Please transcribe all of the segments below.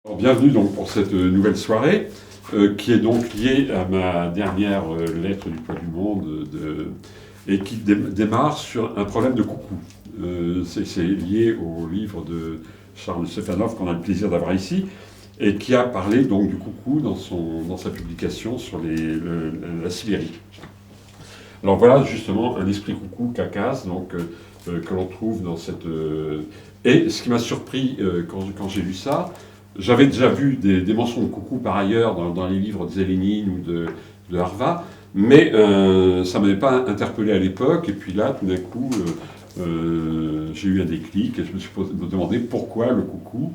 Alors, bienvenue donc pour cette nouvelle soirée qui est donc liée à ma dernière lettre du Poids du Monde et qui démarre sur un problème de coucou. C'est lié au livre de Charles Stefanov qu'on a le plaisir d'avoir ici et qui a parlé donc du coucou dans sa publication sur la Sibérie. Alors voilà justement un esprit coucou cacasse donc, que l'on trouve dans cette... Et ce qui m'a surpris quand j'ai lu ça, j'avais déjà vu des mentions de coucou par ailleurs dans les livres de Zélénine ou de Harva, mais ça ne m'avait pas interpellé à l'époque. Et puis là, tout d'un coup, j'ai eu un déclic et je me suis demandé pourquoi le coucou,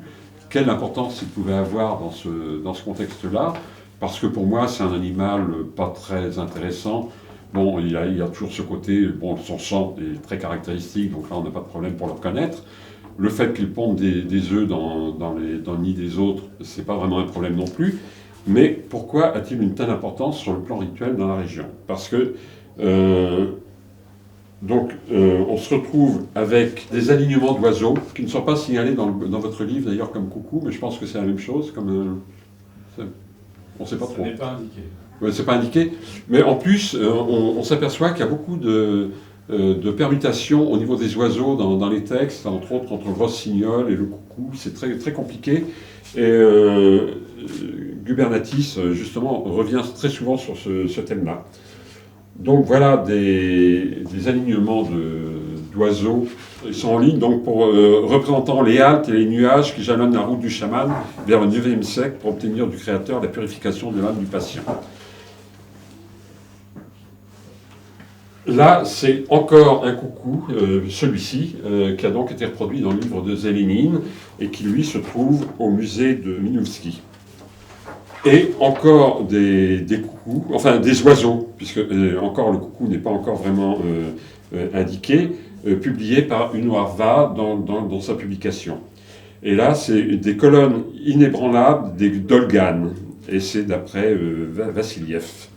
quelle importance il pouvait avoir dans ce contexte-là, parce que pour moi, c'est un animal pas très intéressant. Bon, il y a toujours ce côté, bon, son chant est très caractéristique, donc là, on n'a pas de problème pour le reconnaître. Le fait qu'il pondent des œufs dans le nid des autres, c'est pas vraiment un problème non plus. Mais pourquoi a-t-il une telle importance sur le plan rituel dans la région? Parce que on se retrouve avec des alignements d'oiseaux qui ne sont pas signalés dans votre livre d'ailleurs comme coucou, mais je pense que c'est la même chose. On ne sait pas trop. Ça n'est pas indiqué. Ouais, c'est pas indiqué. Mais en plus, on s'aperçoit qu'il y a beaucoup de permutations au niveau des oiseaux dans les textes, entre autres entre le rossignol et le coucou. C'est très, très compliqué. Et Gubernatis, justement, revient très souvent sur ce thème-là. Donc voilà des alignements d'oiseaux. Ils sont en ligne donc représentant les haltes et les nuages qui jalonnent la route du chaman vers le 9e siècle pour obtenir du créateur la purification de l'âme du patient. Là, c'est encore un coucou, celui-ci, qui a donc été reproduit dans le livre de Zélénine et qui, lui, se trouve au musée de Minouski. Et encore des coucous, enfin des oiseaux, puisque encore le coucou n'est pas encore vraiment indiqué, publié par Uno Harva dans sa publication. Et là, c'est des colonnes inébranlables des Dolganes, et c'est d'après Vassiliev.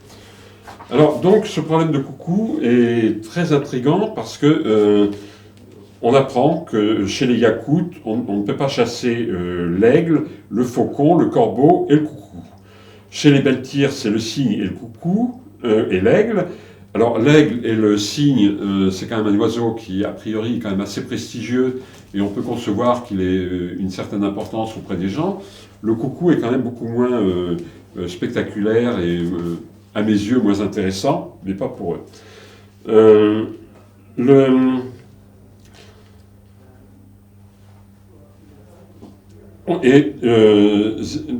Alors, donc, ce problème de coucou est très intriguant parce que on apprend que chez les Yakoutes, on ne peut pas chasser l'aigle, le faucon, le corbeau et le coucou. Chez les Beltirs, c'est le cygne et le coucou et l'aigle. Alors, l'aigle et le cygne, c'est quand même un oiseau qui, a priori, est quand même assez prestigieux et on peut concevoir qu'il ait une certaine importance auprès des gens. Le coucou est quand même beaucoup moins spectaculaire et à mes yeux, moins intéressant, mais pas pour eux.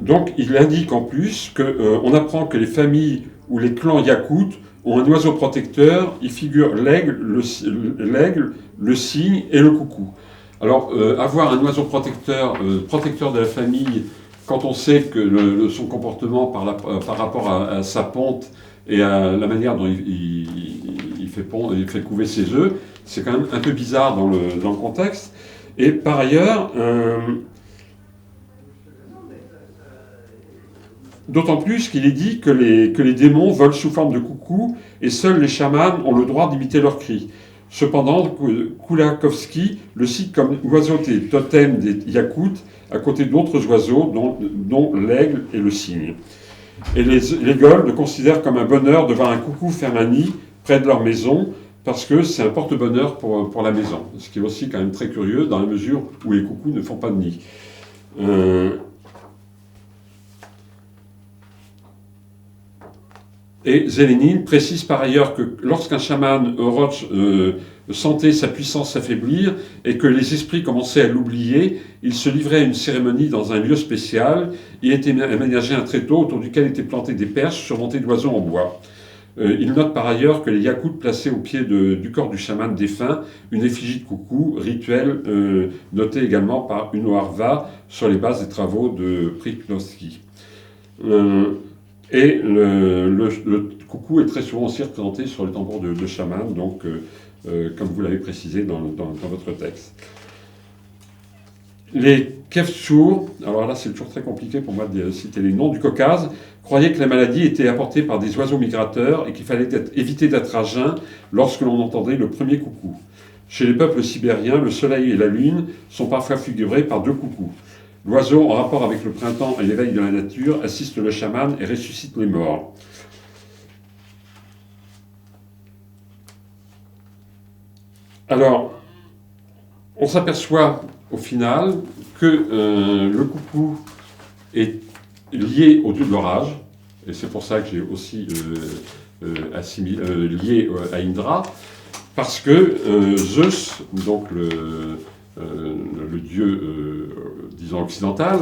Donc, il indique en plus qu'on apprend que les familles ou les clans yakoutes ont un oiseau protecteur. Il figure l'aigle, le cygne et le coucou. Alors, avoir un oiseau protecteur de la famille, quand on sait que son comportement par rapport à sa ponte et à la manière dont il fait couver ses œufs, c'est quand même un peu bizarre dans le contexte. Et par ailleurs, d'autant plus qu'il est dit que les démons volent sous forme de coucou et seuls les chamans ont le droit d'imiter leurs cris. Cependant, Koulakovski le cite comme oiseau totem des Yakoutes à côté d'autres oiseaux, dont l'aigle et le cygne. Et les Gaules le considèrent comme un bonheur de voir un coucou faire un nid près de leur maison, parce que c'est un porte-bonheur pour la maison. Ce qui est aussi quand même très curieux, dans la mesure où les coucous ne font pas de nid. Et Zélénine précise par ailleurs que lorsqu'un chaman Oroch sentait sa puissance s'affaiblir et que les esprits commençaient à l'oublier, il se livrait à une cérémonie dans un lieu spécial. Il était aménagé un tréteau autour duquel étaient plantées des perches surmontées d'oiseaux en bois. Il note par ailleurs que les Yakoutes plaçaient au pied du corps du chaman défunt une effigie de coucou, rituel noté également par Uno Harva sur les bases des travaux de Priknovski. Et le coucou est très souvent aussi représenté sur les tambours de chaman, donc comme vous l'avez précisé dans votre texte. Les Keftsur, alors là c'est toujours très compliqué pour moi de citer les noms, du Caucase, croyaient que la maladie était apportée par des oiseaux migrateurs et qu'il fallait éviter d'être à jeun lorsque l'on entendait le premier coucou. Chez les peuples sibériens, le soleil et la lune sont parfois figurés par deux coucous. L'oiseau, en rapport avec le printemps et l'éveil de la nature, assiste le chaman et ressuscite les morts. Alors, on s'aperçoit au final que le coucou est lié au dieu de l'orage, et c'est pour ça que j'ai aussi lié à Indra, parce que Zeus, donc le dieu, disons, occidental,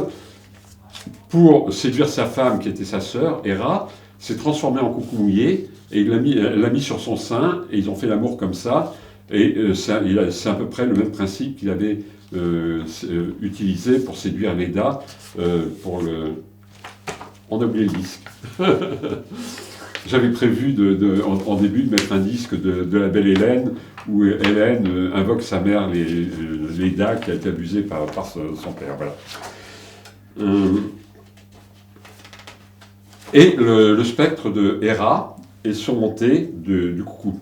pour séduire sa femme, qui était sa sœur, Héra, s'est transformé en coucou mouillé, et l'a mis sur son sein, et ils ont fait l'amour comme ça, et c'est à peu près le même principe qu'il avait utilisé pour séduire Leda, On a oublié le disque. J'avais prévu en début de mettre un disque de la belle Hélène, où Hélène invoque sa mère, Leda, qui a été abusée par son père. Voilà. Et le spectre de Héra est surmonté du coucou.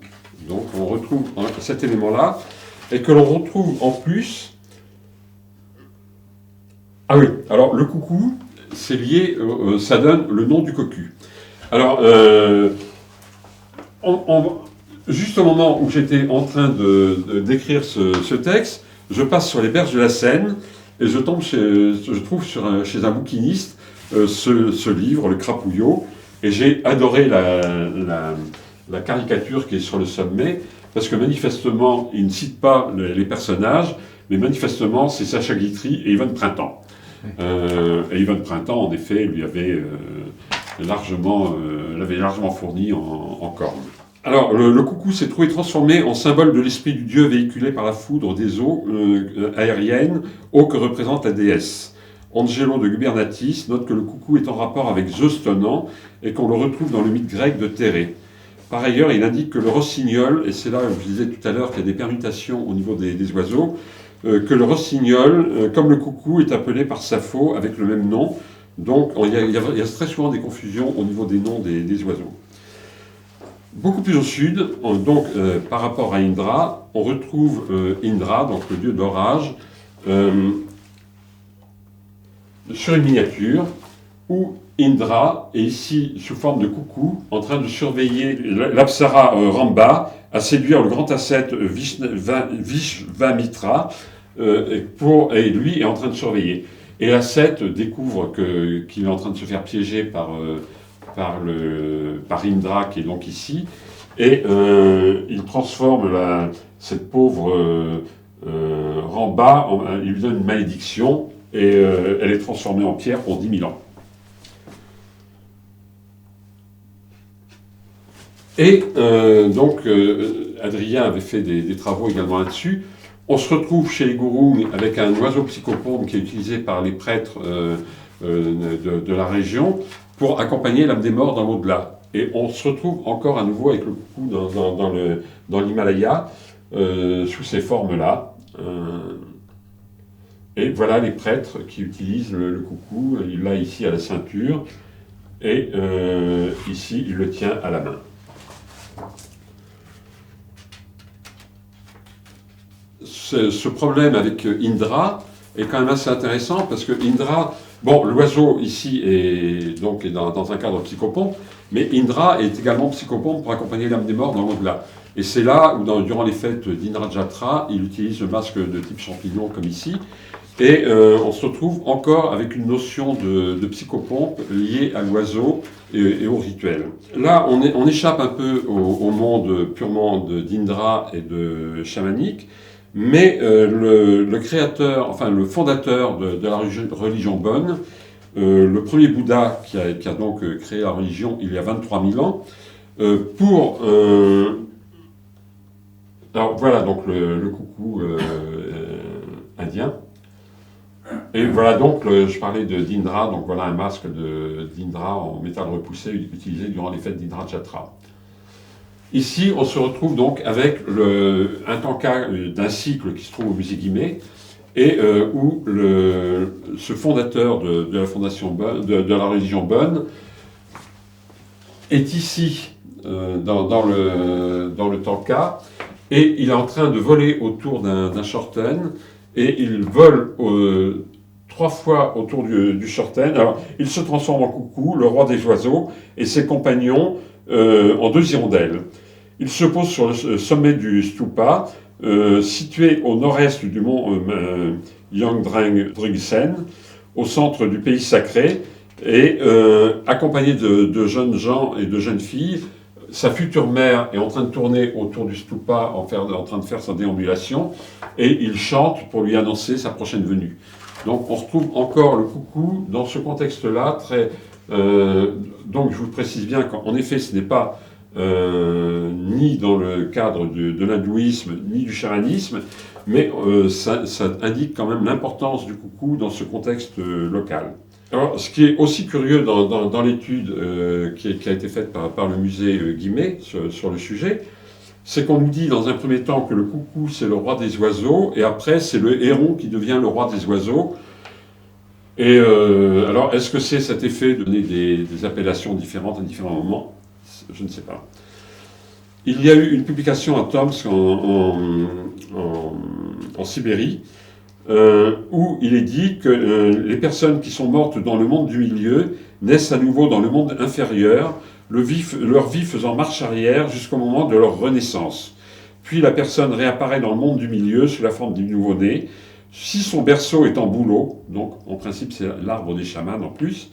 Donc on retrouve cet élément-là, et que l'on retrouve en plus... Ah oui, alors le coucou, c'est lié, ça donne le nom du cocu. Alors, juste au moment où j'étais en train d'écrire ce texte, je passe sur les berges de la Seine, et je trouve chez un bouquiniste ce livre, Le Crapouillot, et j'ai adoré la caricature qui est sur le sommet, parce que manifestement, il ne cite pas les personnages, mais manifestement, c'est Sacha Guitry et Yvonne Printemps. Et Yvonne Printemps, en effet, lui avait largement fourni en cornes. Alors, le coucou s'est trouvé transformé en symbole de l'esprit du dieu véhiculé par la foudre des eaux aériennes, eau que représente la déesse. Angelo de Gubernatis note que le coucou est en rapport avec Zeus tonnant et qu'on le retrouve dans le mythe grec de Thérée. Par ailleurs, il indique que le rossignol, et c'est là où je disais tout à l'heure qu'il y a des permutations au niveau des oiseaux, que le rossignol, comme le coucou, est appelé par Sappho avec le même nom. Donc il y a très souvent des confusions au niveau des noms des oiseaux. Beaucoup plus au sud, par rapport à Indra, on retrouve Indra, donc le dieu d'orage, sur une miniature, où Indra est ici sous forme de coucou, en train de surveiller l'Apsara Ramba, à séduire le grand ascète Vishvamitra, et lui est en train de surveiller. Et l'ascète découvre qu'il est en train de se faire piéger par Indra, qui est donc ici, et il transforme cette pauvre Ramba, il lui donne une malédiction, et elle est transformée en pierre pour 10 000 ans. Et Adrien avait fait des travaux également là-dessus. On se retrouve chez les gourous avec un oiseau psychopompe qui est utilisé par les prêtres de la région pour accompagner l'âme des morts dans l'au-delà. Et on se retrouve encore à nouveau avec le coucou dans l'Himalaya, sous ces formes-là. Et voilà les prêtres qui utilisent le coucou. Il l'a ici à la ceinture, et ici il le tient à la main. Ce problème avec Indra est quand même assez intéressant, parce que Indra, l'oiseau ici est dans un cadre psychopompe, mais Indra est également psychopompe pour accompagner l'âme des morts dans l'au-delà. Et c'est là où, durant les fêtes d'Indra Jatra, il utilise le masque de type champignon comme ici, et on se retrouve encore avec une notion de psychopompe liée à l'oiseau et au rituel. Là, on échappe un peu au monde purement d'Indra et de chamanique, mais le créateur, enfin le fondateur de la religion bonne, le premier Bouddha qui a donc créé la religion il y a 23 000 ans, alors voilà donc le coucou indien. Et voilà donc, je parlais d'Indra, donc voilà un masque d'Indra en métal repoussé utilisé durant les fêtes d'Indra Jatra. Ici, on se retrouve donc avec un tanka d'un cycle qui se trouve au musée Guimet, et où ce fondateur de la fondation bonne, de la religion bonne est ici dans le tanka, et il est en train de voler autour d'un shorten, et il vole 3 fois autour du chorten. Alors, il se transforme en coucou, le roi des oiseaux, et ses compagnons en 2 hirondelles. Il se pose sur le sommet du stupa, situé au nord-est du mont Yangdrengsen, au centre du pays sacré, et accompagné de jeunes gens et de jeunes filles. Sa future mère est en train de tourner autour du stupa, en train de faire sa déambulation, et il chante pour lui annoncer sa prochaine venue. Donc on retrouve encore le coucou dans ce contexte-là. Donc je vous précise bien qu'en effet ce n'est pas ni dans le cadre de l'hindouisme ni du chamanisme, mais ça indique quand même l'importance du coucou dans ce contexte local. Alors, ce qui est aussi curieux dans l'étude qui a été faite par le musée Guimet sur le sujet, c'est qu'on nous dit dans un premier temps que le coucou c'est le roi des oiseaux, et après c'est le héron qui devient le roi des oiseaux. Et alors, est-ce que c'est cet effet de donner des appellations différentes à différents moments? Je ne sais pas. Il y a eu une publication à Tomsk en Sibérie, où il est dit que les personnes qui sont mortes dans le monde du milieu naissent à nouveau dans le monde inférieur, leur vie faisant marche arrière jusqu'au moment de leur renaissance. Puis la personne réapparaît dans le monde du milieu sous la forme du nouveau-né. Si son berceau est en bouleau, donc en principe c'est l'arbre des chamans en plus,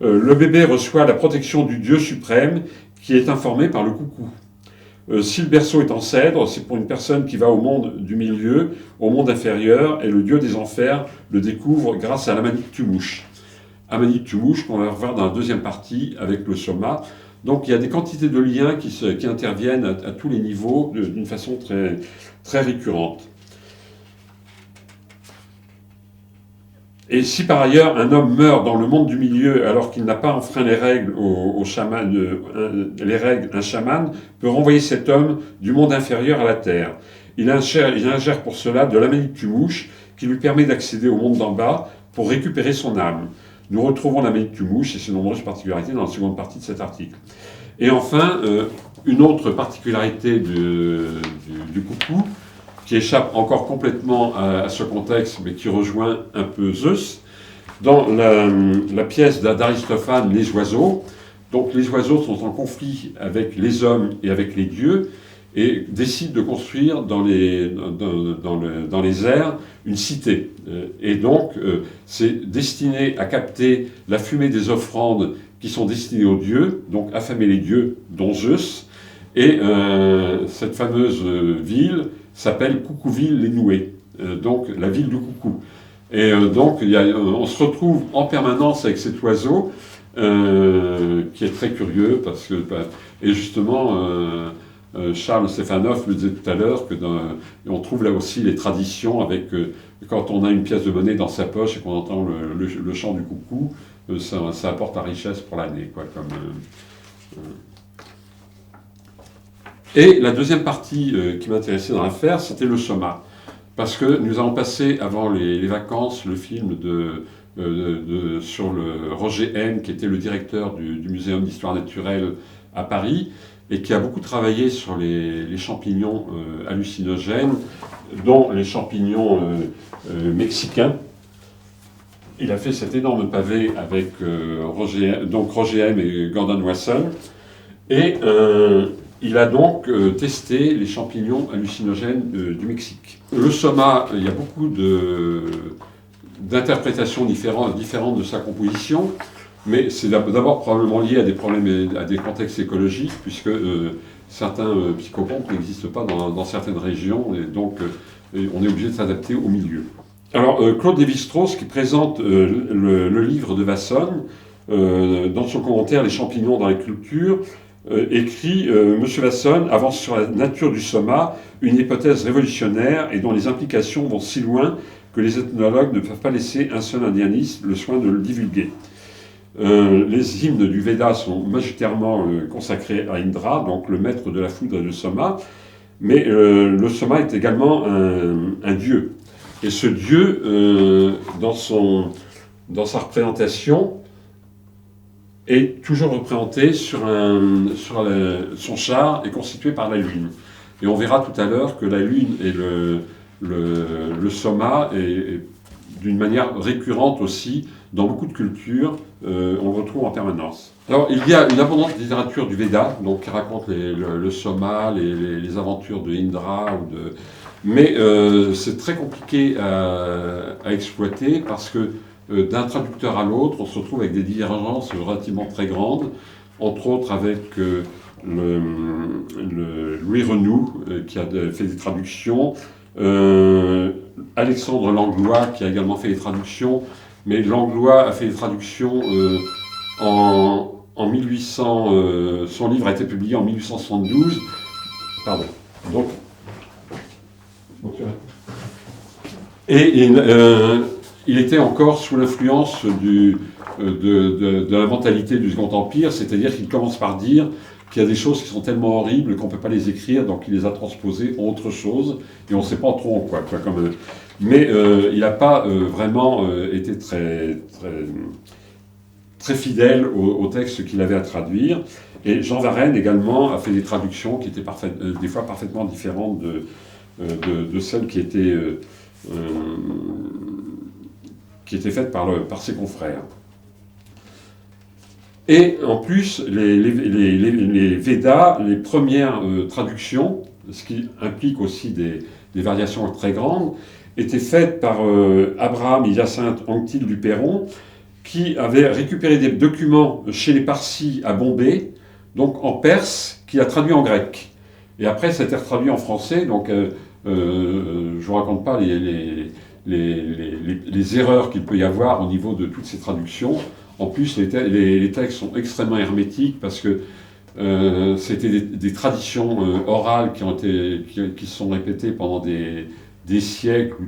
le bébé reçoit la protection du Dieu suprême qui est informé par le coucou. Si le berceau est en cèdre, c'est pour une personne qui va au monde du milieu, au monde inférieur, et le dieu des enfers le découvre grâce à l'Amanit Tumouche. Amanit Tumouche qu'on va revoir dans la deuxième partie avec le soma. Donc il y a des quantités de liens qui interviennent à tous les niveaux d'une façon très, très récurrente. Et si par ailleurs un homme meurt dans le monde du milieu alors qu'il n'a pas enfreint les règles un chaman peut renvoyer cet homme du monde inférieur à la terre. Il ingère pour cela de l'Amanit Tumouche qui lui permet d'accéder au monde d'en bas pour récupérer son âme. Nous retrouvons l'Amanit Tumouche et ses nombreuses particularités dans la seconde partie de cet article. Et enfin, une autre particularité du coucou, qui échappe encore complètement à ce contexte, mais qui rejoint un peu Zeus, dans la pièce d'Aristophane, Les oiseaux. Donc les oiseaux sont en conflit avec les hommes et avec les dieux, et décident de construire dans les airs une cité. Et donc c'est destiné à capter la fumée des offrandes qui sont destinées aux dieux, donc affamer les dieux, dont Zeus. Et cette fameuse ville s'appelle Coucouville-les-Noués, donc la ville du coucou. Et donc on se retrouve en permanence avec cet oiseau qui est très curieux parce que et justement Charles Stefanov le disait tout à l'heure on trouve là aussi les traditions avec quand on a une pièce de monnaie dans sa poche et qu'on entend le chant du coucou, ça apporte la richesse pour l'année, quoi, Et la deuxième partie qui m'intéressait dans l'affaire, c'était le soma. Parce que nous avons passé, avant les vacances, le film sur le Roger M, qui était le directeur du Muséum d'histoire naturelle à Paris, et qui a beaucoup travaillé sur les champignons hallucinogènes, dont les champignons mexicains. Il a fait cet énorme pavé avec Roger M et Gordon Wasson. Et il a donc testé les champignons hallucinogènes du Mexique. Le soma, il y a beaucoup d'interprétations différentes de sa composition, mais c'est d'abord probablement lié à des problèmes, à des contextes écologiques, puisque certains psychopompes n'existent pas dans certaines régions, et donc on est obligé de s'adapter au milieu. Alors Claude Lévi-Strauss, qui présente le livre de Wasson, dans son commentaire « Les champignons dans les cultures », écrit Monsieur Wasson avance sur la nature du soma une hypothèse révolutionnaire et dont les implications vont si loin que les ethnologues ne peuvent pas laisser un seul indianiste le soin de le divulguer. Les hymnes du Veda sont majoritairement consacrés à Indra, donc le maître de la foudre et du soma, mais le soma est également un dieu. Et ce dieu, dans sa représentation, est toujours représenté son char est constitué par la lune. Et on verra tout à l'heure que la lune et le soma d'une manière récurrente aussi dans beaucoup de cultures, on le retrouve en permanence. Alors il y a une abondante littérature du Veda, donc qui raconte le Soma, les aventures de Indra, mais c'est très compliqué à exploiter parce que d'un traducteur à l'autre, on se retrouve avec des divergences relativement très grandes, entre autres avec Louis Renoux, qui a fait des traductions, Alexandre Langlois, qui a également fait des traductions, mais Langlois a fait des traductions en 1800, son livre a été publié en 1872, pardon, donc, et il était encore sous l'influence de la mentalité du Second Empire, c'est-à-dire qu'il commence par dire qu'il y a des choses qui sont tellement horribles qu'on ne peut pas les écrire, donc il les a transposées en autre chose, et on ne sait pas trop en quoi. Mais il n'a pas vraiment été très fidèle au texte qu'il avait à traduire. Et Jean Varenne également a fait des traductions qui étaient des fois parfaitement différentes de celles qui étaient faites par ses confrères. Et en plus, les Védas, les premières traductions, ce qui implique aussi des variations très grandes, étaient faites par Abraham Hyacinthe Anctil du Perron, qui avait récupéré des documents chez les Parsis à Bombay, donc en perse, qu'il a traduit en grec. Et après, ça a été retraduit en français, donc je ne vous raconte pas les erreurs qu'il peut y avoir au niveau de toutes ces traductions. En plus, les textes sont extrêmement hermétiques parce que c'était des traditions orales qui sont répétées pendant des siècles ou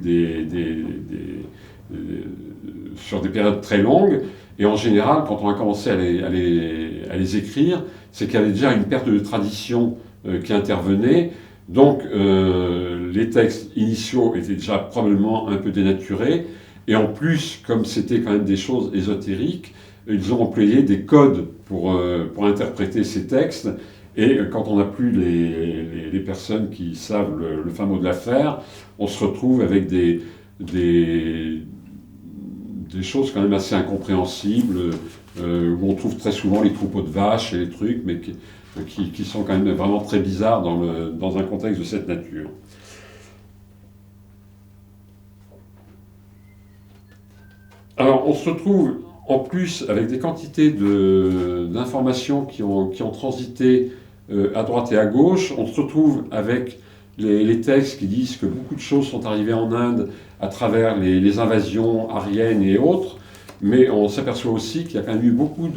sur des périodes très longues. Et en général, quand on a commencé à les écrire, c'est qu'il y avait déjà une perte de tradition qui intervenait. Donc, les textes initiaux étaient déjà probablement un peu dénaturés. Et en plus, comme c'était quand même des choses ésotériques, ils ont employé des codes pour interpréter ces textes. Et quand on n'a plus les personnes qui savent le fin mot de l'affaire, on se retrouve avec des choses quand même assez incompréhensibles, où on trouve très souvent les troupeaux de vaches et les trucs, mais qui sont quand même vraiment très bizarres dans un contexte de cette nature. Alors, on se retrouve en plus avec des quantités d'informations qui ont transité à droite et à gauche. On se retrouve avec les textes qui disent que beaucoup de choses sont arrivées en Inde à travers les invasions aryennes et autres, mais on s'aperçoit aussi qu'il y a quand même eu beaucoup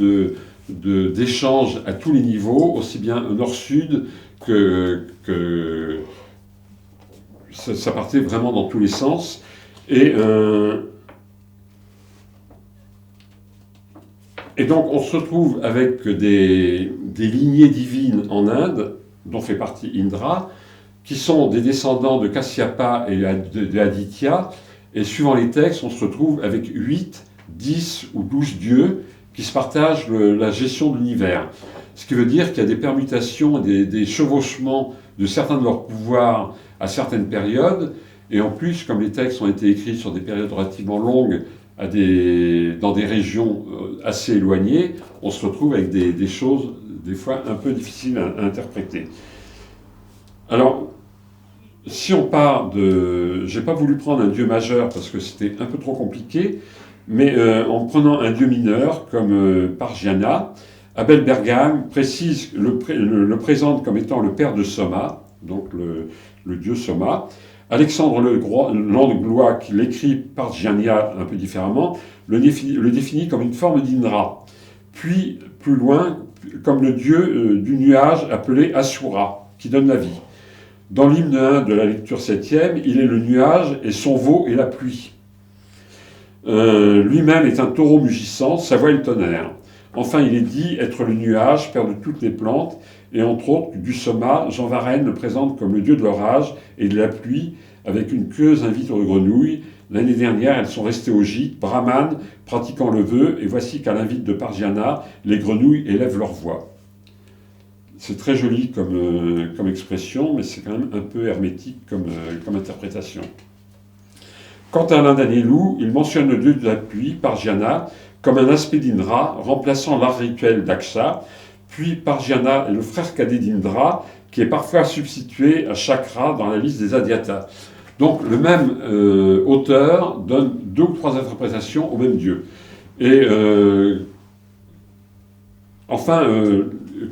d'échanges à tous les niveaux, aussi bien nord-sud que ça partait vraiment dans tous les sens. Et donc, on se retrouve avec des lignées divines en Inde, dont fait partie Indra, qui sont des descendants de Kasyapa et de Aditya. Et suivant les textes, on se retrouve avec 8, 10 ou 12 dieux qui se partagent la gestion de l'univers. Ce qui veut dire qu'il y a des permutations, des chevauchements de certains de leurs pouvoirs à certaines périodes. Et en plus, comme les textes ont été écrits sur des périodes relativement longues, dans des régions assez éloignées, on se retrouve avec des choses, des fois, un peu difficiles à interpréter. Alors, si on part de... J'ai pas voulu prendre un dieu majeur parce que c'était un peu trop compliqué, mais en prenant un dieu mineur, comme Parjana, Abel Bergam le présente comme étant le père de Soma, donc le dieu Soma. Alexandre Langlois, qui l'écrit Parjanya un peu différemment, le définit comme une forme d'Indra. Puis, plus loin, comme le dieu du nuage appelé Asura, qui donne la vie. Dans l'hymne 1 de la lecture 7e, il est le nuage et son veau est la pluie. Lui-même est un taureau mugissant, sa voix est le tonnerre. Enfin, il est dit être le nuage, père de toutes les plantes, et entre autres, du Soma, Jean Varenne le présente comme le dieu de l'orage et de la pluie, avec une queue invite aux grenouilles. L'année dernière, elles sont restées au gîte, brahmanes, pratiquant le vœu, et voici qu'à l'invite de Parjana, les grenouilles élèvent leur voix. C'est très joli comme expression, mais c'est quand même un peu hermétique comme interprétation. Quant à l'Indanielu, il mentionne le dieu de la pluie, Parjana, comme un aspect d'Indra, remplaçant l'art rituel d'Aksha, puis Parjana est le frère cadet d'Indra, qui est parfois substitué à Chakra dans la liste des Adhyata. Donc le même auteur donne 2 ou 3 interprétations au même dieu. Et enfin,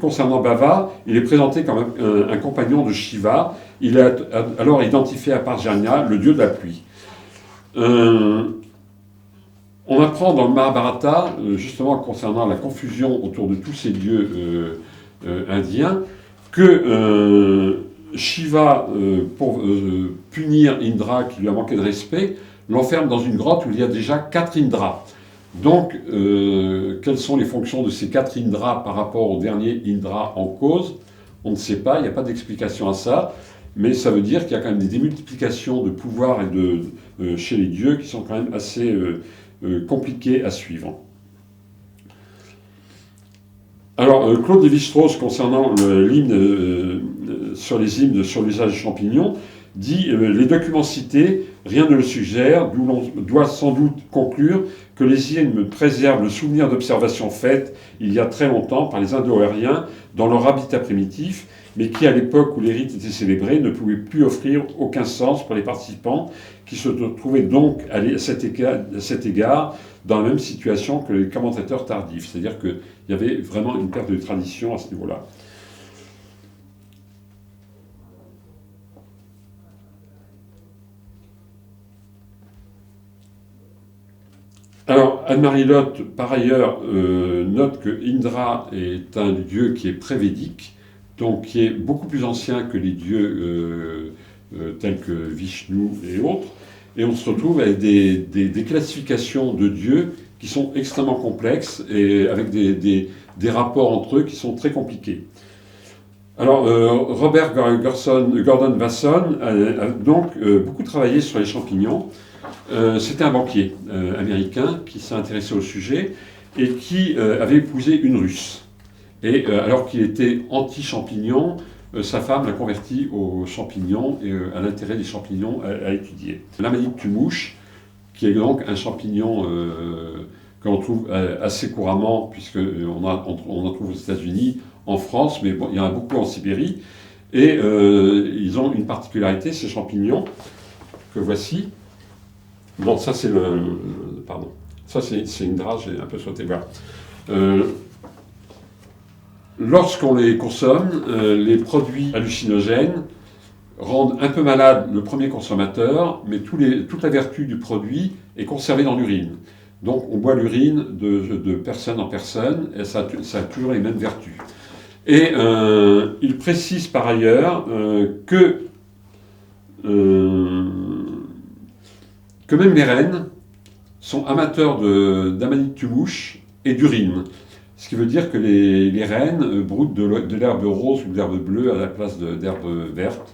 concernant Bava, il est présenté comme un compagnon de Shiva. Il est alors identifié à Parjanya, le dieu de la pluie. On apprend dans le Mahabharata, justement concernant la confusion autour de tous ces dieux indiens, que Shiva, pour punir Indra qui lui a manqué de respect, l'enferme dans une grotte où il y a déjà 4 Indras. Donc, quelles sont les fonctions de ces 4 Indras par rapport au dernier Indra en cause? On ne sait pas, il n'y a pas d'explication à ça, mais ça veut dire qu'il y a quand même des démultiplications de pouvoirs et chez les dieux qui sont quand même assez compliquées à suivre. Alors, Claude Lévi-Strauss, concernant l'hymne sur les hymnes sur l'usage des champignons, dit les documents cités, rien ne le suggère, d'où l'on doit sans doute conclure que les hymnes préservent le souvenir d'observations faites il y a très longtemps par les Indo-Aériens dans leur habitat primitif, mais qui, à l'époque où les rites étaient célébrés, ne pouvaient plus offrir aucun sens pour les participants, qui se trouvaient donc à cet égard dans la même situation que les commentateurs tardifs. C'est-à-dire qu'il y avait vraiment une perte de tradition à ce niveau-là. Alors, Anne-Marie Lotte, par ailleurs, note que Indra est un dieu qui est pré-védique, donc qui est beaucoup plus ancien que les dieux tels que Vishnu et autres, et on se retrouve avec des classifications de dieux qui sont extrêmement complexes et avec des rapports entre eux qui sont très compliqués. Alors, Robert Gordon Wasson a donc beaucoup travaillé sur les champignons. C'était un banquier américain qui s'est intéressé au sujet et qui avait épousé une Russe. Et alors qu'il était anti-champignon, sa femme l'a converti aux champignons et à l'intérêt des champignons à étudier. L'Amanite tumouche, qui est donc un champignon que l'on trouve assez couramment, puisqu'on en trouve aux États-Unis, en France, mais bon, il y en a beaucoup en Sibérie. Et ils ont une particularité, ces champignons, que voici. Bon, ça c'est pardon. Ça c'est une drage, j'ai un peu sauté voir. Lorsqu'on les consomme, les produits hallucinogènes rendent un peu malade le premier consommateur, mais toute la vertu du produit est conservée dans l'urine. Donc on boit l'urine de personne en personne, et ça a toujours les mêmes vertus. Et il précise par ailleurs que même les rennes sont amateurs d'amanite tumouche et d'urine. Ce qui veut dire que les rennes broutent de l'herbe rose ou de l'herbe bleue à la place d'herbe verte.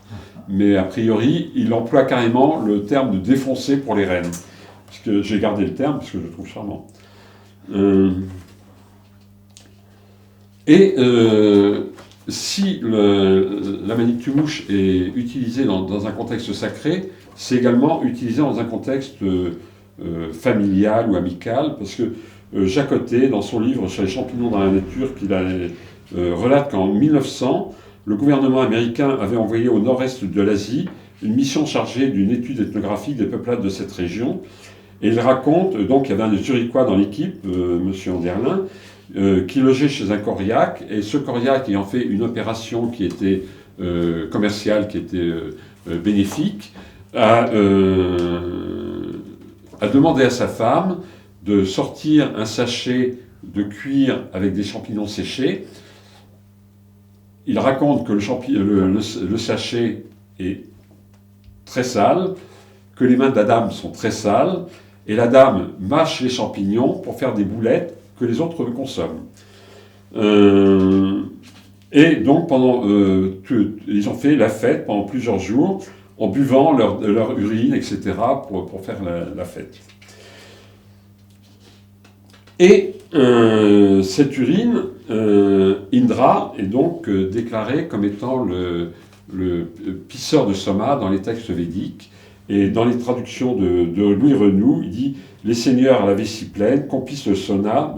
Mais a priori, il emploie carrément le terme de défoncer pour les rennes. Puisque j'ai gardé le terme, parce que je le trouve charmant. Si l'amanite tumouche est utilisée dans un contexte sacré, c'est également utilisé dans un contexte familial ou amical, parce que Jacques Ottet, dans son livre sur les champignons dans la nature, relate qu'en 1900, le gouvernement américain avait envoyé au nord-est de l'Asie une mission chargée d'une étude ethnographique des peuplades de cette région. Et il raconte, donc il y avait un Zurichois dans l'équipe, M. Anderlin, qui logeait chez un Koryak, et ce Koryak ayant fait une opération qui était commerciale, qui était bénéfique, a demandé à sa femme de sortir un sachet de cuir avec des champignons séchés. Il raconte que le sachet est très sale, que les mains de la dame sont très sales, et la dame mâche les champignons pour faire des boulettes que les autres consomment. Et donc, ils ont fait la fête pendant plusieurs jours, en buvant leur urine, etc., pour faire la fête. Et cette urine, Indra, est donc déclaré comme étant le pisseur de Soma dans les textes védiques. Et dans les traductions de Louis Renoux, il dit « Les seigneurs à la vessie pleine, qu'on pisse le soma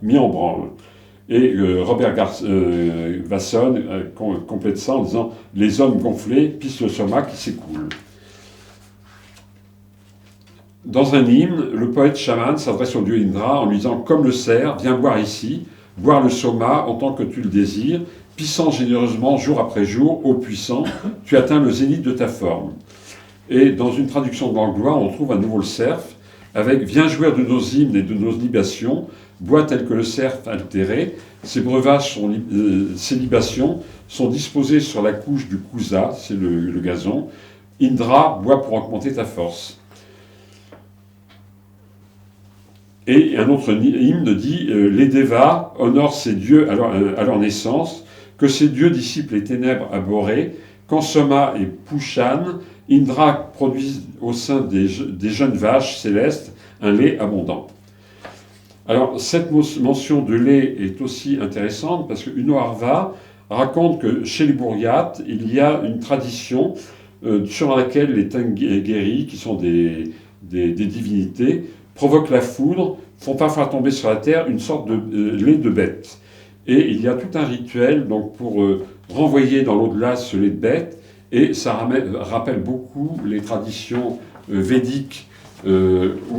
mis en branle ». Et Robert Vasson complète ça en disant « Les hommes gonflés pissent le soma qui s'écoule ». Dans un hymne, le poète chaman s'adresse au dieu Indra en lui disant « Comme le cerf, viens boire ici, boire le soma en tant que tu le désires, pissant généreusement jour après jour, ô puissant, tu atteins le zénith de ta forme. » Et dans une traduction de Langlois, on trouve à nouveau le cerf, avec « Viens jouir de nos hymnes et de nos libations, bois tel que le cerf altéré, ces breuvages, ces libations sont disposées sur la couche du kusa, c'est le gazon, Indra, bois pour augmenter ta force. » Et un autre hymne dit « Les Devas honorent ces dieux à leur naissance, que ces dieux dissipent les ténèbres abhorrées, quand Soma et Pushan, Indra produisent au sein des jeunes vaches célestes un lait abondant. » Alors, cette mention de lait est aussi intéressante parce que Uno Arva raconte que chez les Bouriates, il y a une tradition sur laquelle les Tengeri, qui sont des divinités, provoquent la foudre, font parfois tomber sur la terre une sorte de lait de bête. Et il y a tout un rituel donc, pour renvoyer dans l'au-delà ce lait de bête, et ça rappelle beaucoup les traditions védiques où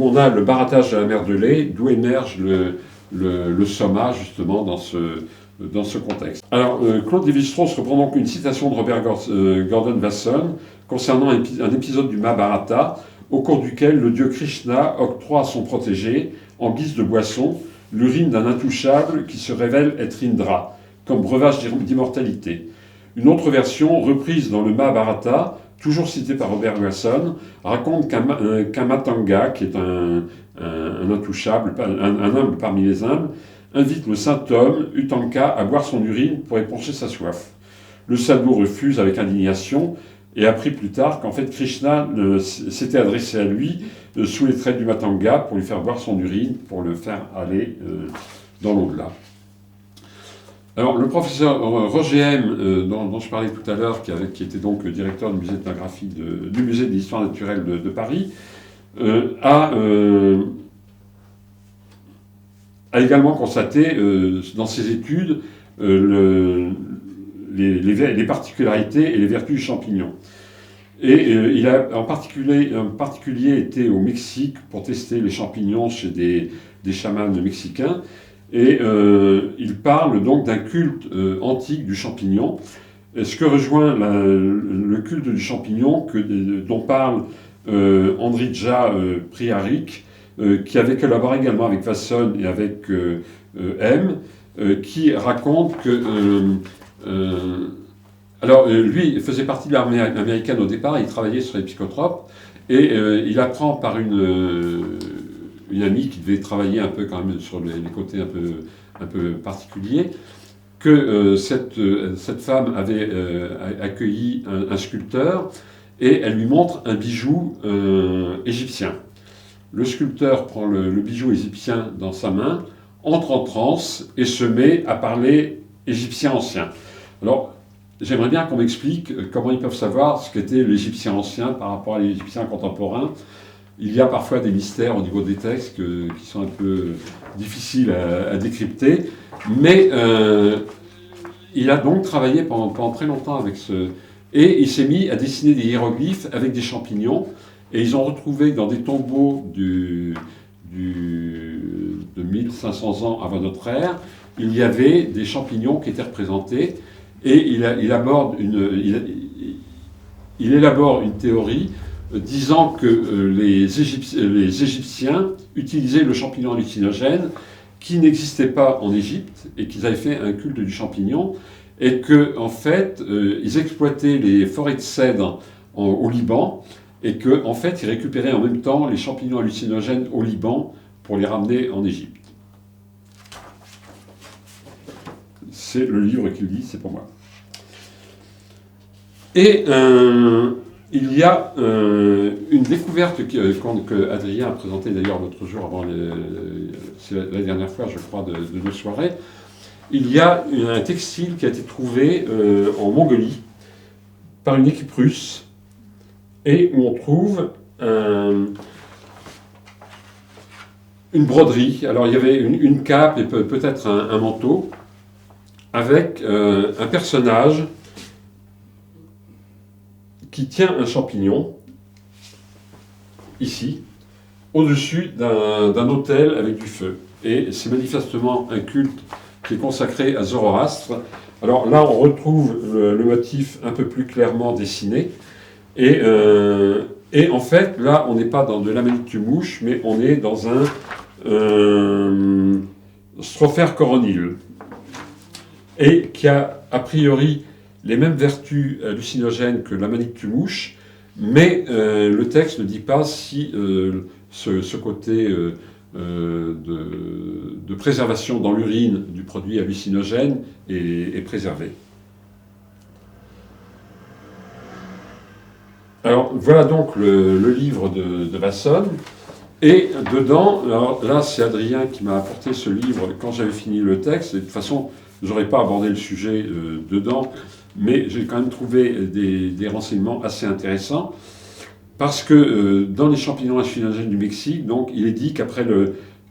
on a le barattage de la mer de lait, d'où émerge le soma, justement, dans ce contexte. Alors, Claude Lévi-Strauss reprend donc une citation de Robert Gordon Wasson concernant un épisode du Mahabharata, au cours duquel le dieu Krishna octroie à son protégé, en guise de boisson, l'urine d'un intouchable qui se révèle être Indra, comme breuvage d'immortalité. Une autre version, reprise dans le Mahabharata, toujours citée par Robert Wasson, raconte qu'un Matanga, qui est un intouchable, un humble parmi les humbles, invite le saint homme, Utanka, à boire son urine pour épancher sa soif. Le sadhu refuse avec indignation, et apprit plus tard qu'en fait Krishna s'était adressé à lui sous les traits du Matanga pour lui faire boire son urine, pour le faire aller dans l'au-delà. Alors le professeur Roger M, dont je parlais tout à l'heure, qui était donc directeur du musée d'ethnographie du musée de l'histoire naturelle de Paris, a également constaté dans ses études les particularités et les vertus du champignon. Et il a en particulier été au Mexique pour tester les champignons chez des chamans mexicains. Et il parle donc d'un culte antique du champignon, ce que rejoint le culte du champignon dont parle Andrija Priaric, qui avait collaboré également avec Wasson et avec M, qui raconte que... alors, lui, il faisait partie de l'armée américaine au départ, il travaillait sur les psychotropes, et il apprend par une amie qui devait travailler un peu quand même sur les côtés un peu particuliers, que cette femme avait accueilli un sculpteur, et elle lui montre un bijou égyptien. Le sculpteur prend le bijou égyptien dans sa main, entre en transe et se met à parler égyptien ancien. Alors, j'aimerais bien qu'on m'explique comment ils peuvent savoir ce qu'était l'égyptien ancien par rapport à l'égyptien contemporain. Il y a parfois des mystères au niveau des textes qui sont un peu difficiles à décrypter, mais il a donc travaillé pendant très longtemps avec ce... Et il s'est mis à dessiner des hiéroglyphes avec des champignons, et ils ont retrouvé dans des tombeaux de 1500 ans avant notre ère, il y avait des champignons qui étaient représentés, et il élabore une théorie disant que les Égyptiens utilisaient le champignon hallucinogène qui n'existait pas en Égypte et qu'ils avaient fait un culte du champignon et qu'en fait, ils exploitaient les forêts de cèdre au Liban et qu'en fait, ils récupéraient en même temps les champignons hallucinogènes au Liban pour les ramener en Égypte. C'est le livre qui le dit, c'est pour moi. Et il y a une découverte que Adrien a présentée d'ailleurs l'autre jour, c'est la dernière fois, je crois, de nos soirées. Il y a un textile qui a été trouvé en Mongolie par une équipe russe et où on trouve une broderie. Alors il y avait une cape et peut-être un manteau, avec un personnage qui tient un champignon, ici, au-dessus d'un autel avec du feu. Et c'est manifestement un culte qui est consacré à Zoroastre. Alors là, on retrouve le motif un peu plus clairement dessiné. Et en fait, là, on n'est pas dans de l'Amanitue-mouche, mais on est dans un Strophaire coronil. Et qui a priori les mêmes vertus hallucinogènes que l'Amanitue-mouche, mais le texte ne dit pas si ce côté de préservation dans l'urine du produit hallucinogène est préservé. Alors voilà donc le livre de Vasson. Et dedans, alors là c'est Adrien qui m'a apporté ce livre quand j'avais fini le texte, et de toute façon je n'aurais pas abordé le sujet dedans, mais j'ai quand même trouvé des renseignements assez intéressants, parce que dans les champignons hallucinogènes du Mexique, donc, il est dit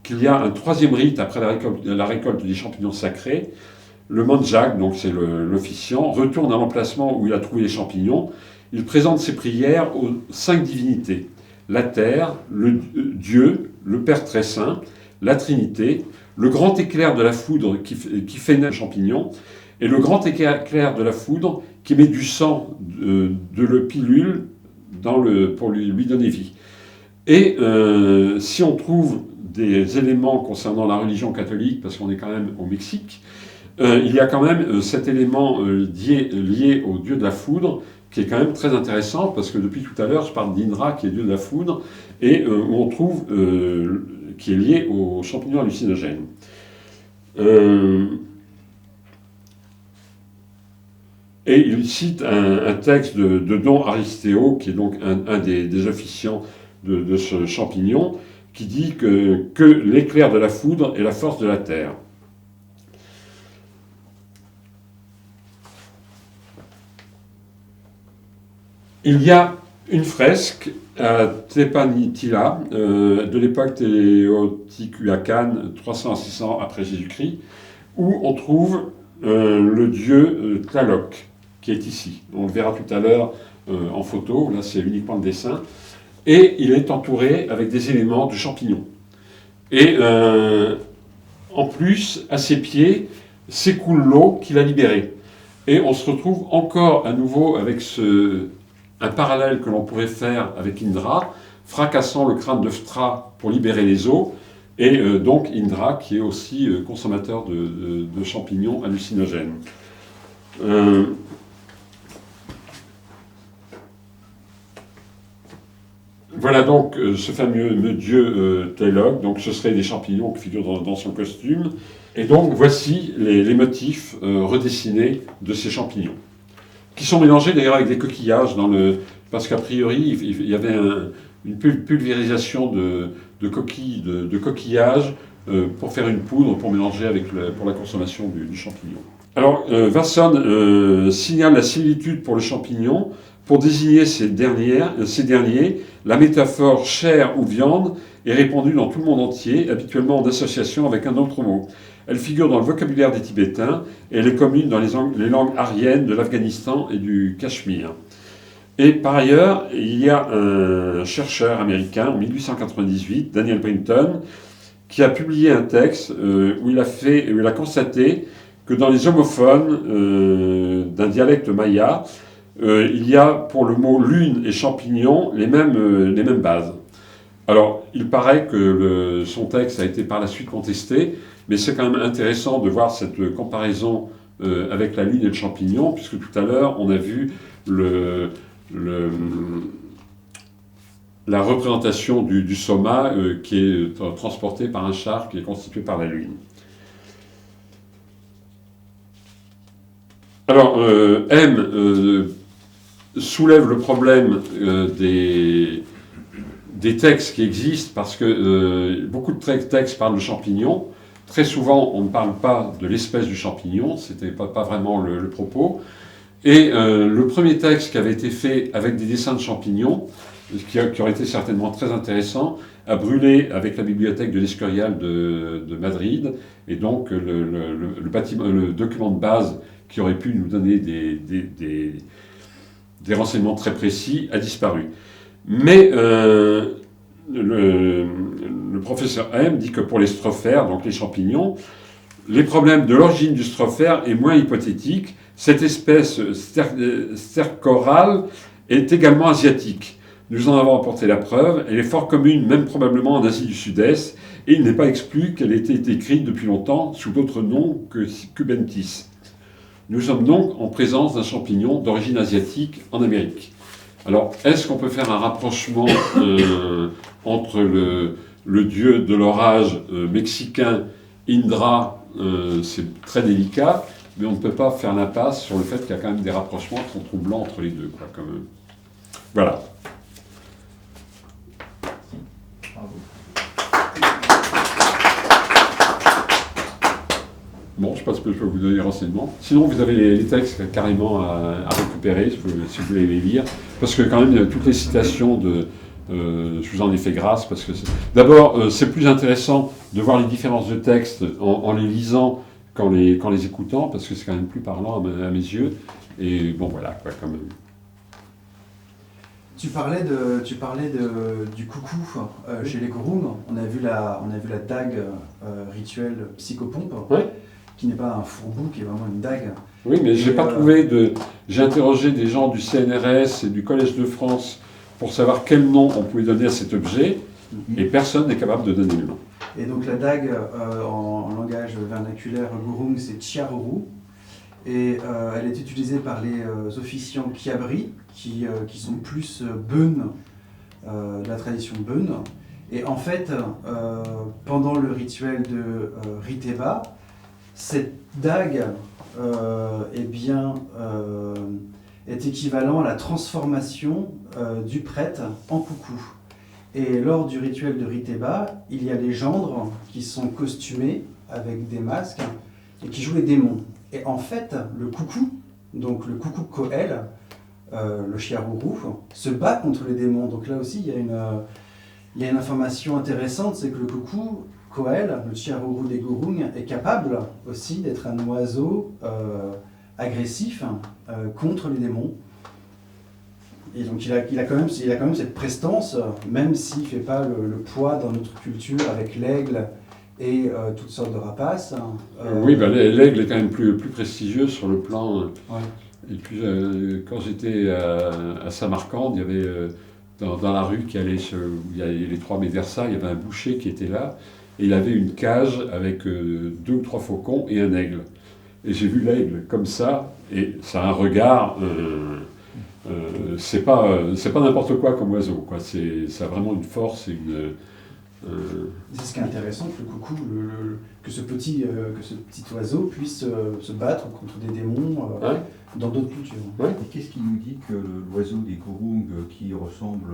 qu'il y a un troisième rite après la récolte des champignons sacrés. Le Manjak, donc c'est l'officiant, retourne à l'emplacement où il a trouvé les champignons. Il présente ses prières aux 5 divinités. La terre, le Dieu, le Père très saint, la Trinité, le grand éclair de la foudre qui fait naître le champignon, et le grand éclair de la foudre qui met du sang de le pilule pour lui donner vie. Et si on trouve des éléments concernant la religion catholique, parce qu'on est quand même au Mexique, il y a quand même cet élément lié au dieu de la foudre, qui est quand même très intéressant, parce que depuis tout à l'heure, je parle d'Indra, qui est dieu de la foudre, et où on trouve, qui est lié aux champignons hallucinogènes. Et il cite un texte de Don Aristéo, qui est donc un des officiants de ce champignon, qui dit que l'éclair de la foudre est la force de la terre. Il y a une fresque à Tepanitila, de l'époque Teotihuacan, 300 à 600 après Jésus-Christ, où on trouve le dieu Tlaloc, qui est ici. On le verra tout à l'heure en photo, là c'est uniquement le dessin. Et il est entouré avec des éléments de champignons. Et en plus, à ses pieds, s'écoule l'eau qu'il a libérée. Et on se retrouve encore à nouveau avec un parallèle que l'on pourrait faire avec Indra, fracassant le crâne de Phtra pour libérer les eaux, et donc Indra qui est aussi consommateur de champignons hallucinogènes. Voilà donc ce fameux dieu Tlaloc, donc ce seraient des champignons qui figurent dans son costume, et donc voici les motifs redessinés de ces champignons, qui sont mélangés d'ailleurs avec des coquillages, parce qu'a priori il y avait une pulvérisation de coquillages pour faire une poudre, pour mélanger pour la consommation du champignon. Alors Vasson signale la similitude pour le champignon. Pour désigner ces derniers, la métaphore chair ou viande est répandue dans tout le monde entier, habituellement en association avec un autre mot. Elle figure dans le vocabulaire des Tibétains et elle est commune dans les langues aryennes de l'Afghanistan et du Cachemire. Et par ailleurs, il y a un chercheur américain en 1898, Daniel Brinton, qui a publié un texte où il a constaté que dans les homophones d'un dialecte maya, il y a pour le mot lune et champignon les mêmes bases. Alors, il paraît que son texte a été par la suite contesté, mais c'est quand même intéressant de voir cette comparaison avec la lune et le champignon, puisque tout à l'heure, on a vu la représentation du soma qui est transporté par un char qui est constitué par la lune. Alors, M soulève le problème des textes qui existent, parce que beaucoup de textes parlent de champignons. Très souvent, on ne parle pas de l'espèce du champignon, c'était pas vraiment le propos. Et le premier texte qui avait été fait avec des dessins de champignons, qui aurait été certainement très intéressant, a brûlé avec la bibliothèque de l'Escurial de Madrid, et donc le document de base qui aurait pu nous donner des renseignements très précis a disparu. Mais le professeur M dit que pour les strophères, donc les champignons, les problèmes de l'origine du strophère est moins hypothétique. Cette espèce stercorale est également asiatique. Nous en avons apporté la preuve. Elle est fort commune, même probablement en Asie du Sud-Est, et il n'est pas exclu qu'elle ait été écrite depuis longtemps sous d'autres noms que cubentis. Nous sommes donc en présence d'un champignon d'origine asiatique en Amérique. Alors, est-ce qu'on peut faire un rapprochement entre le dieu de l'orage mexicain, Indra, c'est très délicat, mais on ne peut pas faire l'impasse sur le fait qu'il y a quand même des rapprochements qui sont troublants entre les deux, quoi, quand même. Voilà. Bon, je ne sais pas ce que je peux vous donner renseignements. Sinon, vous avez les textes carrément à récupérer, si vous voulez les lire. Parce que quand même, toutes les citations je vous en ai fait grâce. Parce que d'abord, c'est plus intéressant de voir les différences de textes en les lisant qu'en les écoutant, parce que c'est quand même plus parlant à mes yeux. Et bon, voilà, quoi, quand même. Tu parlais du coucou chez les Gurung. On a vu la dague rituelle psychopompe, Ouais. Qui n'est pas un fourre-bout, qui est vraiment une dague. Oui, mais j'ai pas trouvé de... J'ai interrogé des gens du CNRS et du Collège de France pour savoir quel nom on pouvait donner à cet objet, et personne n'est capable de donner le nom. Et donc la dague, en langage vernaculaire Gurung, c'est Chiaroru. Et elle est utilisée par les officiants Kyabri, qui sont plus Beun, de la tradition Beun. Et en fait, pendant le rituel de Riteba, cette dague est équivalent à la transformation du prêtre en coucou. Et lors du rituel de Riteba, il y a les gendres qui sont costumés avec des masques et qui jouent les démons. Et en fait, le coucou, donc le coucou Koel, le Chiarourou, se bat contre les démons. Donc là aussi, il y a une information intéressante, c'est que le coucou Koel, le Chiarourou des Gurung, est capable aussi d'être un oiseau agressif contre les démons. Et donc il a quand même cette prestance, même s'il ne fait pas le poids dans notre culture avec l'aigle et toutes sortes de rapaces. Oui, l'aigle est quand même plus prestigieux sur le plan. Ouais. Et puis quand j'étais à Samarcande, il y avait dans la rue qui allait où il y a les 3 médersas, il y avait un boucher qui était là, et il avait une cage avec 2 ou 3 faucons et un aigle. Et j'ai vu l'aigle comme ça, et ça a un regard. C'est pas n'importe quoi comme oiseau, quoi. Ça a vraiment une force et une. C'est ce qui est intéressant, que le coucou, que ce petit oiseau puisse se battre contre des démons dans d'autres cultures. Ouais. Et qu'est-ce qui nous dit que l'oiseau des Gurung qui ressemble,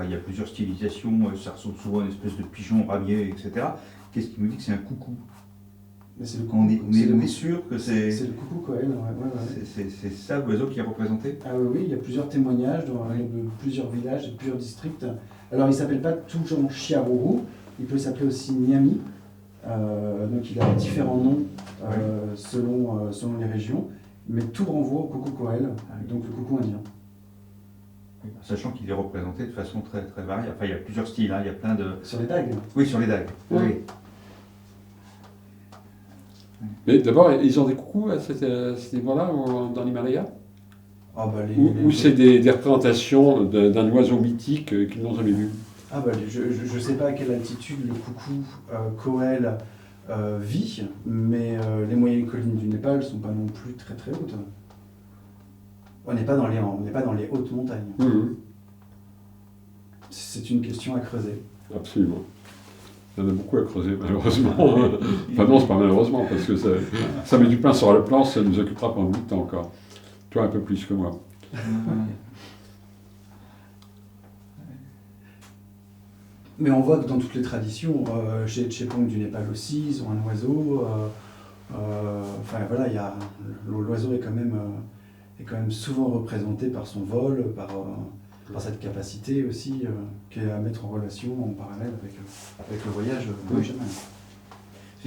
il y a plusieurs stylisations, ça ressemble souvent à une espèce de pigeon ramier, etc. Qu'est-ce qui nous dit que c'est un coucou? Mais c'est le coucou. On est sûr que c'est... C'est le coucou Koel, ouais. C'est ça l'oiseau qui est représenté? Ah oui, il y a plusieurs témoignages dans plusieurs villages, de plusieurs districts. Alors il ne s'appelle pas toujours Chiarourou, il peut s'appeler aussi Niami. Donc il a différents noms selon les régions, mais tout renvoie au coucou Koel, donc le coucou indien. Sachant qu'il est représenté de façon très, très variée. Enfin, il y a plusieurs styles, il y a plein de... Sur les dagues. Oui, sur les dagues. Ouais. Oui. Mais d'abord, ils ont des coucous à ce niveau-là, dans l'Himalaya? Ou c'est des représentations d'un oiseau mythique qu'ils n'ont jamais vu? Je ne sais pas à quelle altitude le coucou Koel vit, mais les moyennes collines du Népal ne sont pas non plus très très hautes. On n'est pas dans les hautes montagnes. Mmh. C'est une question à creuser. Absolument. Il y en a beaucoup à creuser, malheureusement. Enfin non, c'est pas malheureusement, parce que ça met du pain sur la planche, ça nous occupera pendant beaucoup de temps encore. Toi, un peu plus que moi. Mais on voit que dans toutes les traditions, chez Tchepong du Népal aussi, ils ont un oiseau. L'oiseau est quand même est quand même souvent représenté par son vol, par cette capacité aussi qui est à mettre en relation en parallèle avec le voyage jamais.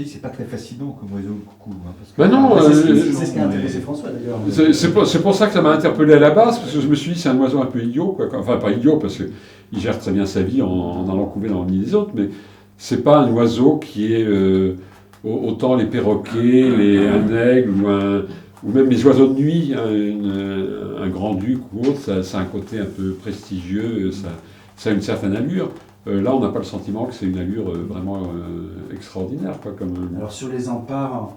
C'est pas très fascinant comme oiseau, le coucou. Hein, parce que... Ben non, c'est ce qui a intéressé François d'ailleurs. c'est pour ça que ça m'a interpellé à la base, parce que je me suis dit c'est un oiseau un peu idiot, quoi. Enfin pas idiot, parce qu'il gère très bien sa vie en allant couver dans le nid des autres, mais c'est pas un oiseau qui est autant les perroquets, un aigle ou même les oiseaux de nuit, hein, un grand-duc ou autre, ça a un côté un peu prestigieux, ça a une certaine allure. Là, on n'a pas le sentiment que c'est une allure vraiment extraordinaire. Quoi, Alors sur les ampares,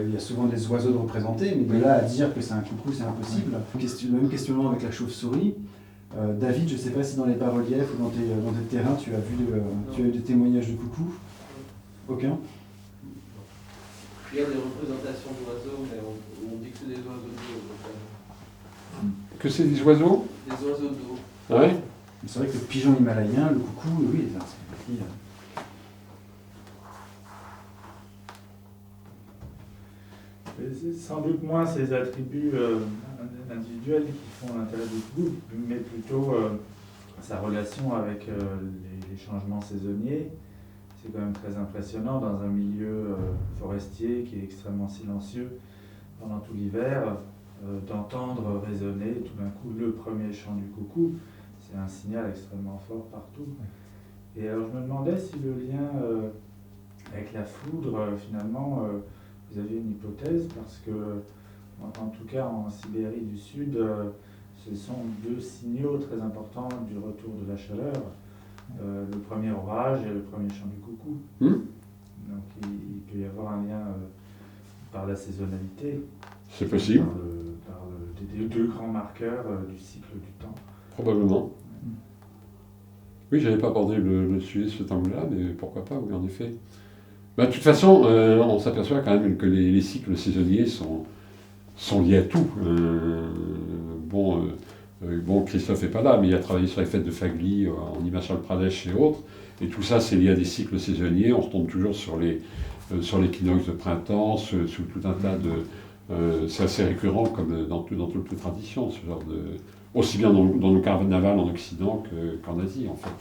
il y a souvent des oiseaux de représentés, mais de là à dire que c'est un coucou, c'est impossible. Le même questionnement avec la chauve-souris. David, je ne sais pas si dans les bas-reliefs ou dans tes terrains, tu as eu des témoignages de coucou. Aucun? Il y a des représentations d'oiseaux, mais on dit que c'est des oiseaux d'eau. Que c'est des oiseaux? Des oiseaux d'eau. Ouais. C'est vrai que le pigeon himalayen, le coucou, oui, ça fait partie. C'est sans doute moins ces attributs individuels qui font l'intérêt du coucou, mais plutôt sa relation avec les changements saisonniers. C'est quand même très impressionnant dans un milieu forestier qui est extrêmement silencieux pendant tout l'hiver, d'entendre résonner tout d'un coup le premier chant du coucou. C'est un signal extrêmement fort partout. Et alors je me demandais si le lien avec la foudre, finalement, vous avez une hypothèse, parce que, en tout cas en Sibérie du Sud, ce sont deux signaux très importants du retour de la chaleur. Le premier orage et le premier chant du coucou. Donc il peut y avoir un lien par la saisonnalité. C'est possible. Par des deux grands marqueurs du cycle du temps. Probablement. Oui, je n'avais pas abordé le sujet sous cet angle-là, mais pourquoi pas, oui, en effet. De toute façon, on s'aperçoit quand même que les cycles saisonniers sont liés à tout. Christophe n'est pas là, mais il a travaillé sur les fêtes de Fagli en Himachal Pradesh et autres. Et tout ça, c'est lié à des cycles saisonniers. On retombe toujours sur l'équinoxe de printemps, sous tout un tas de... c'est assez récurrent comme dans toutes les traditions, ce genre de... Aussi bien dans le carnaval en Occident qu'en Asie, en fait.